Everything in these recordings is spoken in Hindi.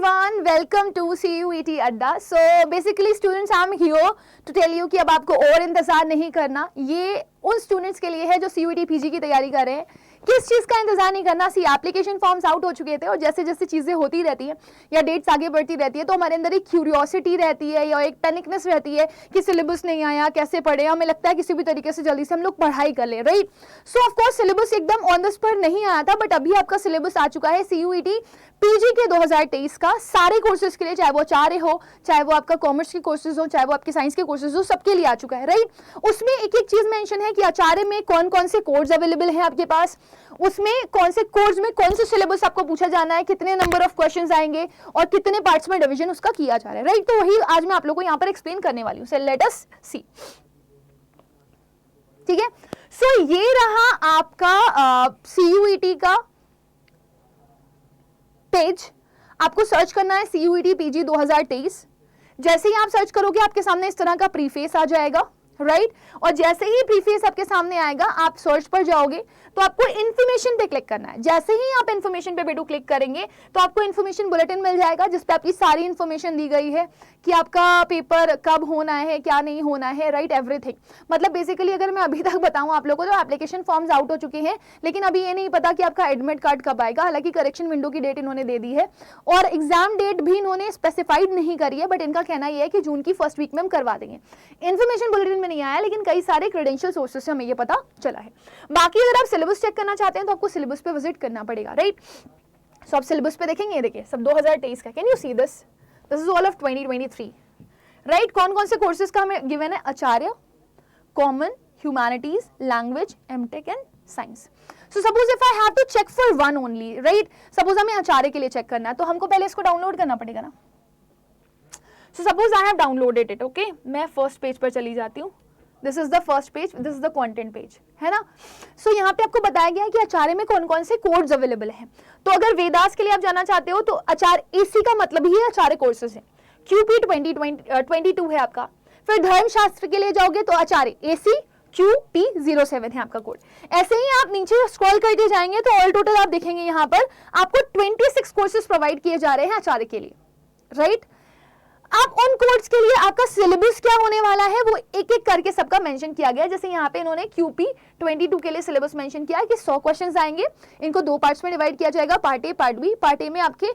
everyone, welcome to CUET अड्डा। So basically students, I'm here to tell you कि अब आपको और इंतजार नहीं करना। ये उन स्टूडेंट्स के लिए है जो CUET PG की तैयारी कर रहे हैं। किस चीज़ का इंतजार नहीं करना, सी एप्लीकेशन फॉर्म्स आउट हो चुके थे और जैसे जैसे चीज़ें होती रहती हैं या डेट्स आगे बढ़ती रहती है तो हमारे अंदर एक क्यूरियोसिटी रहती है या एक पैनिकनेस रहती है कि सिलेबस नहीं आया, कैसे पढ़े, हमें लगता है किसी भी तरीके से जल्दी से हम लोग पढ़ाई कर ले, right. So of course syllabus एकदम ऑन द स्पॉट नहीं आया था, बट अभी आपका सिलेबस आ चुका है CUET PG के 2023 का सारे कोर्सेज के लिए, चाहे वो आचार्य हो, चाहे वो आपका कॉमर्स के कोर्सेज हो, चाहे वो आपके साइंस के कोर्सेज हो, सबके लिए आ चुका है, राइट। उसमें एक एक चीज मेंशन है कि आचार्य में कौन कौन से कोर्स अवेलेबल हैं आपके पास, उसमें कौन से कोर्स में कौन से सिलेबस आपको पूछा जाना है, कितने नंबर ऑफ क्वेश्चंस आएंगे और कितने पार्ट्स में डिवीजन उसका किया जा रहा है, राइट। तो वही आज मैं आप लोगों को यहाँ पर एक्सप्लेन करने वाली हूँ। सो लेट अस सी, ठीक है। सो ये रहा आपका CUET का पेज। आपको सर्च करना है CUET PG 2023। जैसे ही आप सर्च करोगे आपके सामने इस तरह का प्रीफेस आ जाएगा, राइट। और जैसे ही प्रीफेस आपके सामने आएगा आप सर्च पर जाओगे तो आपको इन्फॉर्मेशन पे क्लिक करना है। जैसे ही आप इन्फॉर्मेशन पे बेटू क्लिक करेंगे तो आपको इन्फॉर्मेशन बुलेटिन मिल जाएगा जिसपे आपकी सारी इन्फॉर्मेशन दी गई है कि आपका पेपर कब होना है, क्या नहीं होना है, राइट, एवरीथिंग। मतलब बेसिकली अगर मैं अभी तक बताऊं आप लोगों को तो एप्लीकेशन फॉर्म्स आउट हो चुके हैं, लेकिन अभी ये नहीं पता कि आपका एडमिट कार्ड कब आएगा। हालांकि करेक्शन विंडो की डेट इन्होंने दे दी है और एग्जाम डेट भी इन्होंने स्पेसिफाइड नहीं करी है, बट इनका कहना यह है कि जून की फर्स्ट वीक में हम करवा देंगे। इन्फॉर्मेशन बुलेटिन में नहीं आया, लेकिन कई सारे क्रेडेंशियल सोर्सेज से हमें ये पता चला है। बाकी अगर आप सिलेबस चेक करना चाहते हैं तो आपको सिलेबस पे विजिट करना पड़ेगा, राइट। सो आप सिलेबस पे देखेंगे, देखिए सब 2023 का। Can you see this is all of 2023, right. कौन कौन से कोर्सेज का हमें गिवन है? Acharya, common, humanities, language, MTech and science. So suppose if I have to check for one only, right, suppose हमें आचार्य के लिए चेक करना है तो हमको पहले इसको डाउनलोड करना पड़ेगा ना। So suppose I have downloaded it, okay. मैं फर्स्ट पेज पर चली जाती हूँ। This is the first page, this is the content page, है ना। सो यहाँ पे आपको बताया गया है कि आचार्य में कौन कौन से कोर्स अवेलेबल हैं। तो अगर वेदास के लिए आप जाना चाहते हो तो आचार्य AC का मतलब ही आचार्य कोर्सेज है। QP 2022 है आपका। फिर धर्मशास्त्र के लिए जाओगे तो आचार्य AC QP 07 है आपका कोड। ऐसे ही आप नीचे स्क्रॉल करते जाएंगे तो ऑल टोटल आप देखेंगे यहाँ पर आपको 26 कोर्सेज प्रोवाइड किए जा रहे हैं आचार्य के लिए, राइट। आप उन कोर्स के लिए आपका सिलेबस क्या होने वाला है वो एक एक करके सबका मेंशन किया गया है। जैसे यहाँ पे इन्होंने QP 22 के लिए सिलेबस मेंशन किया है कि 100 क्वेश्चंस आएंगे, इनको 2 पार्ट्स में डिवाइड किया जाएगा, part A part B। Part A में आपके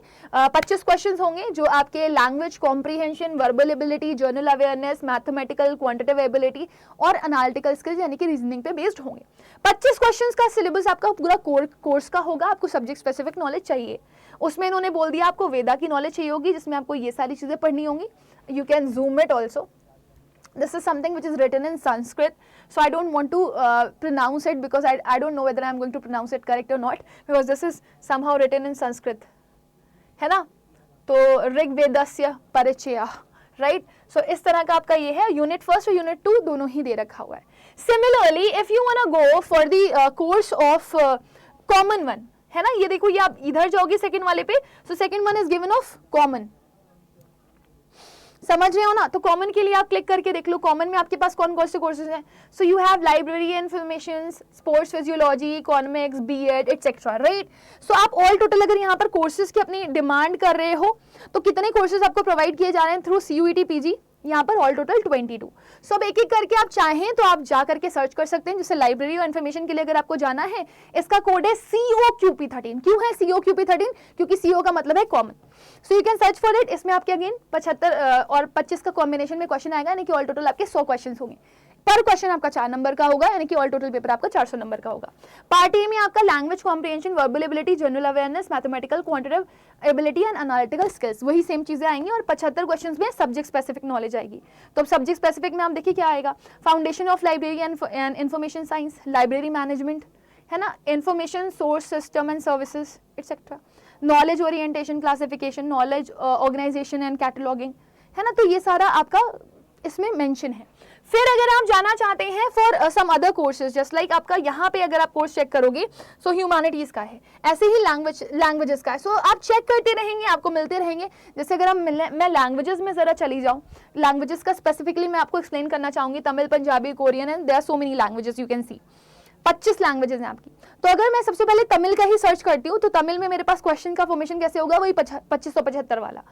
25 क्वेश्चंस होंगे जो आपके language comprehension, verbal ability, journal awareness, mathematical, quantitative ability और एनालिटिकल स्किल्स यानी कि रीजनिंग पे बेस्ड होंगे। 25 क्वेश्चंस का सिलेबस आपका पूरा कोर्स का होगा। आपको सब्जेक्ट स्पेसिफिक नॉलेज चाहिए, उसमें इन्होंने बोल दिया आपको वेदा की नॉलेज चाहिए होगी जिसमें आपको ये सारी चीजें पढ़नी होंगी। You can zoom it also. This is something which is written in Sanskrit, so I don't want to pronounce it because I don't know whether I'm going to pronounce it correct or not, because this is somehow written in Sanskrit, है ना। तो ऋग्वेदस्य परिचय, राइट। सो इस तरह का आपका ये है। यूनिट फर्स्ट और यूनिट 2 दोनों ही दे रखा हुआ है। Similarly if you want to go for the course of common one, है ना, ये देखो, ये आप इधर जाओगे सेकंड वाले पे, so second one is given of common, समझ रहे हो ना। तो कॉमन के लिए आप क्लिक करके देख लो कॉमन में आपके पास कौन कौन से कोर्सेज हैं। So you have library information, sports physiology, economics, B.Ed etcetera, right. So आप ऑल टोटल अगर यहाँ पर कोर्सेज की अपनी डिमांड कर रहे हो तो कितने कोर्सेज आपको प्रोवाइड किए जा रहे हैं थ्रू CUET PG? यहाँ पर ऑल टोटल 22। सो अब एक एक करके आप चाहें तो आप जा करके सर्च कर सकते हैं। जैसे लाइब्रेरी और इन्फॉर्मेशन के लिए अगर आपको जाना है, इसका कोड है COQP13। क्यों है COQP13? क्योंकि CO का मतलब है common. So you can search for it. इसमें आपके अगेन 75 और 25 का कॉम्बिनेशन में क्वेश्चन आएगा, यानी कि ऑल टोटल आपके 100 क्वेश्चन होंगे। पर क्वेश्चन आपका 4 नंबर का होगा, यानी कि ऑल टोटल पेपर आपका 400 नंबर का होगा। पार्ट A में आपका language comprehension, verbal ability, general awareness, mathematical, quantitative ability and analytical skills, वही सेम चीजें आएंगी और 75 क्वेश्चंस में सब्जेक्ट स्पेसिफिक नॉलेज आएगी। तो सब्जेक्ट स्पेसिफिक में आप देखिए क्या आएगा, foundation of library and information science, library management, है ना, information source system and services etcetera, knowledge orientation, classification, knowledge organisation and cataloguing, है ना। तो ये सारा आपका इसमें मेंशन है। फिर अगर आप जाना चाहते हैं for some other courses, just like आपका यहाँ पे अगर आप कोर्स चेक करोगे सो ह्यूमैनिटीज का है, ऐसे ही लैंग्वेजेस का है। सो आप चेक करते रहेंगे, आपको मिलते रहेंगे। जैसे अगर मैं लैंग्वेजेस में जरा चली जाऊँ, लैंग्वेजेस का स्पेसिफिकली मैं आपको एक्सप्लेन करना चाहूंगी, Tamil, Punjabi, Korean and there are so many languages you can see, 25 languages हैं आपकी। तो अगर मैं सबसे पहले तमिल का ही सर्च करती हूँ तो तमिल में मेरे पास क्वेश्चन का फॉर्मेशन कैसे होगा, वही 2575 वाला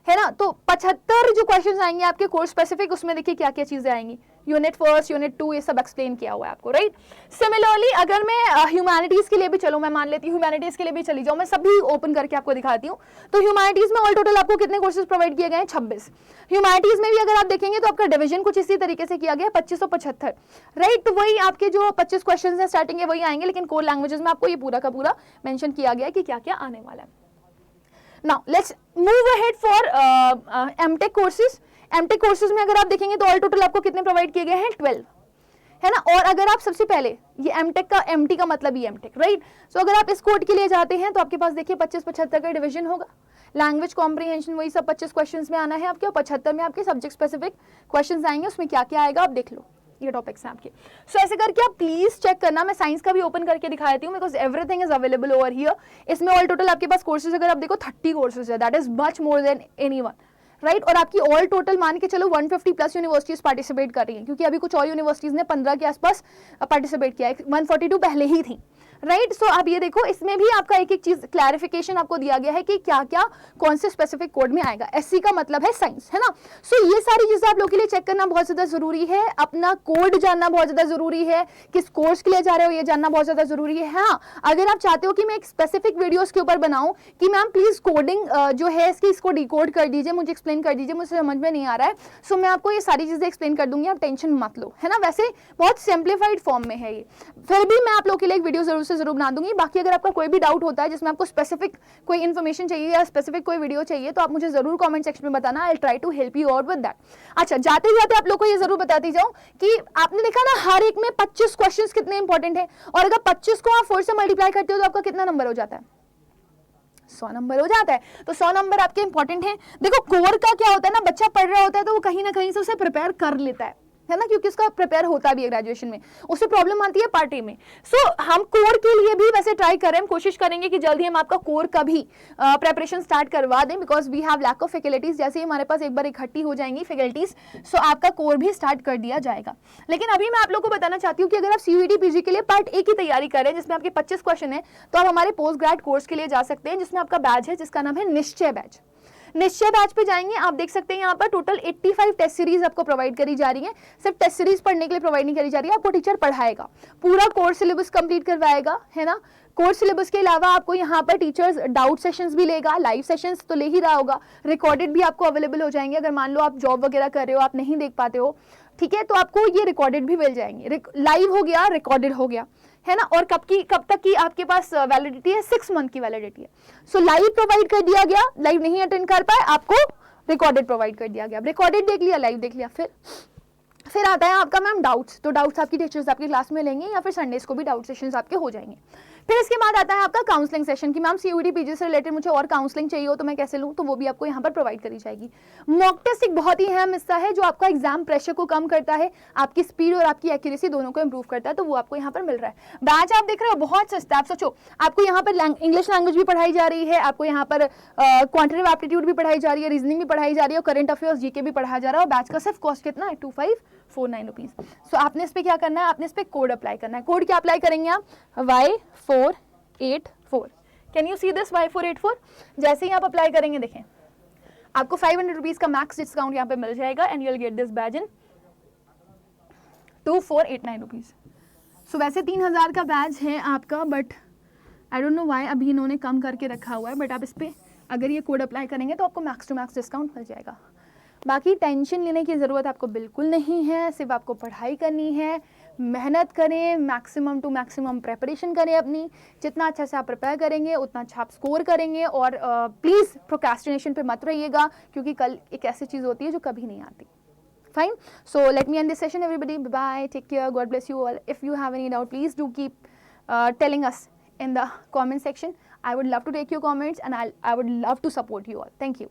है ना। तो 75 जो क्वेश्चंस आएंगे आपके कोर्स स्पेसिफिक, उसमें देखिए क्या क्या चीजें आएंगी, यूनिट 1, यूनिट 2, ये सब एक्सप्लेन किया हुआ है आपको, राइट। सिमिलरली अगर मैं ह्यूमैनिटीज के लिए भी, चलो मैं मान लेती हूँ ह्यूमैनिटीज के लिए भी चली जाऊँ, मैं सभी ओपन करके आपको दिखाती हूँ। तो ह्यूमैनिटीज में ऑल टोटल आपको कितने कोर्सेज प्रोवाइड किए गए हैं, 26। ह्यूमैनिटीज में भी अगर आप देखेंगे तो आपका डिवीजन कुछ इसी तरीके से किया गया है, 2575, राइट। तो वही आपके जो 25 क्वेश्चन है स्टार्टिंग है वही आएंगे, लेकिन कोर लैंग्वेजेस में आपको ये पूरा का पूरा मेंशन किया गया है कि क्या क्या आने वाला है। Now let's move ahead for MTech courses. MTech courses में अगर आप देखेंगे तो ऑल टोटल आपको कितने प्रोवाइड किए गए हैं, 12, है ना। और अगर आप सबसे पहले ये MTech का, MT का मतलब ही MTech, राइट। सो अगर आप इस कोड के लिए जाते हैं तो आपके पास देखिए 25-75 का डिवीजन होगा। लैंग्वेज कॉम्प्रिहेंशन वही सब 25 क्वेश्चंस में आना है आपके, और 75 में आपके सब्जेक्ट स्पेसिफिक क्वेश्चंस आएंगे, उसमें क्या क्या आएगा आप देख लो, ये टॉपिक्स हैं आपके। सो ऐसे करके आप प्लीज चेक करना। मैं साइंस का भी ओपन करके दिखा देती हूँ because everything is available over here. इसमें ऑल टोटल आपके पास कोर्सेज अगर आप देखो 30 कोर्सेज है, that is much more than anyone, right. और आपकी ऑल टोटल मान के चलो 150 प्लस यूनिवर्सिटीज पार्टिसिपेट कर रही हैं, क्योंकि अभी कुछ और यूनिवर्सिटीज ने 15 के आसपास पार्टिसिपेट किया है, 142 पहले ही थी, राइट। सो आप ये देखो, इसमें भी आपका एक एक चीज क्लैरिफिकेशन आपको दिया गया है कि क्या क्या कौन से स्पेसिफिक कोड में आएगा। एससी का मतलब है साइंस, है ना। सो ये सारी चीजें आप लोग के लिए चेक करना बहुत ज्यादा जरूरी है, अपना कोड जानना बहुत ज्यादा जरूरी है, किस कोर्स के लिए जा रहे हो ये जानना बहुत ज्यादा जरूरी है। हाँ, अगर आप चाहते हो कि मैं एक स्पेसिफिक वीडियोस के ऊपर बनाऊं कि मैम प्लीज कोडिंग जो है इसको डिकोड कर दीजिए, मुझे एक्सप्लेन कर दीजिए, मुझे समझ में नहीं आ रहा है, सो मैं आपको ये सारी चीजें एक्सप्लेन कर दूंगी, आप टेंशन मत लो, है ना। वैसे बहुत सिंप्लीफाइड फॉर्म में है ये, फिर भी मैं आप लोग के लिए एक वीडियो जरूर से जरूर बना दूंगी। बाकी अगर आपका कोई भी डाउट होता है जिसमें आपको स्पेसिफिक कोई इन्फॉर्मेशन चाहिए या स्पेसिफिक कोई वीडियो चाहिए तो आप मुझे जरूर कमेंट सेक्शन में बताना, I will try to help you out with that. अच्छा, जाते जाते आप लोग को ये जरूर बताती जाऊं कि आपने देखा ना हर एक में 25 क्वेश्चंस कितने इंपॉर्टेंट है, और अगर 25 को आप 4 से मल्टीप्लाई करते हो तो आपका कितना नंबर हो जाता है, 100 नंबर हो जाता है। तो 100 नंबर आपके इंपॉर्टेंट है। देखो कोर का क्या होता है ना, बच्चा पढ़ रहा होता है तो वो कहीं ना कहीं से उसे प्रिपेयर कर लेता है ना, क्योंकि उसका प्रिपेयर होता भी है ग्रेजुएशन में, उसे प्रॉब्लम आती है पार्टी में। सो हम कोर के लिए भी वैसे ट्राई करें, हम कोशिश करेंगे कि जल्दी हम आपका कोर का भी प्रेपरेशन स्टार्ट करवा दें, because we have lack of faculties. जैसे ही हमारे पास एक बार इकट्ठी हो जाएंगी फैकल्टीज, सो आपका कोर भी स्टार्ट कर दिया जाएगा। लेकिन अभी मैं आप लोग को बताना चाहती हूँ कि अगर आप CUET PG के लिए पार्ट ए की तैयारी करें जिसमें आपके 25 क्वेश्चन है, तो आप हमारे पोस्ट ग्रेड कोर्स के लिए जा सकते हैं जिसमें आपका बैच है जिसका नाम है निश्चय बैच। निश्चय बैच पे जाएंगे, आप देख सकते हैं यहाँ पर टोटल 85 टेस्ट सीरीज आपको प्रोवाइड करी जा रही है। सिर्फ टेस्ट सीरीज पढ़ने के लिए प्रोवाइड नहीं करी जा रही है, आपको टीचर पढ़ाएगा, पूरा कोर्स सिलेबस कंप्लीट करवाएगा, है ना। कोर्स सिलेबस के अलावा आपको यहाँ पर टीचर्स डाउट सेशंस भी लेगा, लाइव सेशंस तो ले ही रहा होगा, रिकॉर्डेड भी आपको अवेलेबल हो जाएंगे। अगर मान लो आप जॉब वगैरह कर रहे हो, आप नहीं देख पाते हो, ठीक है, तो आपको ये रिकॉर्डेड भी मिल जाएंगे। लाइव हो गया, रिकॉर्डेड हो गया, है ना। और कब तक की आपके पास वैलिडिटी है, 6 मंथ की वैलिडिटी है। सो लाइव प्रोवाइड कर दिया गया, लाइव नहीं अटेंड कर पाए आपको रिकॉर्डेड प्रोवाइड कर दिया गया। रिकॉर्डेड देख लिया, लाइव देख लिया, फिर आता है आपका मैम डाउट्स। तो डाउट्स आपकी टीचर्स आपकी क्लास में लेंगे या फिर संडेज को भी डाउट सेशंस आपके हो जाएंगे। फिर इसके बाद आता है आपका काउंसलिंग सेशन कि मैम CUET PG से रिलेटेड मुझे और काउंसलिंग चाहिए हो तो मैं कैसे लूँ, तो वो भी आपको यहाँ पर प्रोवाइड करी जाएगी। मॉक टेस्ट एक बहुत ही अहम हिस्सा है जो आपका एग्जाम प्रेशर को कम करता है, आपकी स्पीड और आपकी एक्यूरेसी दोनों को इंप्रूव करता है, तो वो आपको यहाँ पर मिल रहा है। बैच आप देख रहे हो बहुत सस्ता, आप सोचो आपको यहाँ पर इंग्लिश लैंग्वेज भी पढ़ाई जा रही है, आपको यहाँ पर क्वांटिटेटिव एप्टीट्यूड भी पढ़ाई जा रही है, रीजनिंग भी पढ़ाई जा रही है, और करंट अफेयर्स GK भी पढ़ाया जा रहा है। और बैच का सिर्फ कॉस्ट कितना है, 2549 रुपीज। सो आपने इस पर क्या करना है, आपने इस पर कोड अप्लाई करना है। कोड क्या अप्लाई करेंगे आप, Y484। Can you see this Y484? जैसे ही आप अप्लाई करेंगे देखें आपको 500 रुपीज का मैक्स डिस्काउंट यहाँ पे मिल जाएगा, and you will get this badge in 2489 rupees. So वैसे 3000 का बैज है आपका, but I don't know why अभी इन्होंने कम करके रखा हुआ है, बट आप इस पर अगर ये कोड अप्लाई करेंगे तो आपको मैक्स टू मैक्स डिस्काउंट मिल जाएगा। बाकी टेंशन लेने की ज़रूरत आपको बिल्कुल नहीं है, सिर्फ आपको पढ़ाई करनी है, मेहनत करें, मैक्सिमम टू मैक्सिमम प्रेपरेशन करें अपनी। जितना अच्छा से आप प्रिपेयर करेंगे उतना अच्छा आप स्कोर करेंगे। और प्लीज़ प्रोक्रेस्टिनेशन पे मत रहिएगा, क्योंकि कल एक ऐसी चीज़ होती है जो कभी नहीं आती। Fine. So let me end this session, everybody. Bye. Take care. God bless you all. If you have any doubt, please do keep telling us in the comment section. I would love to take your comments, and I would love to support you all. Thank you.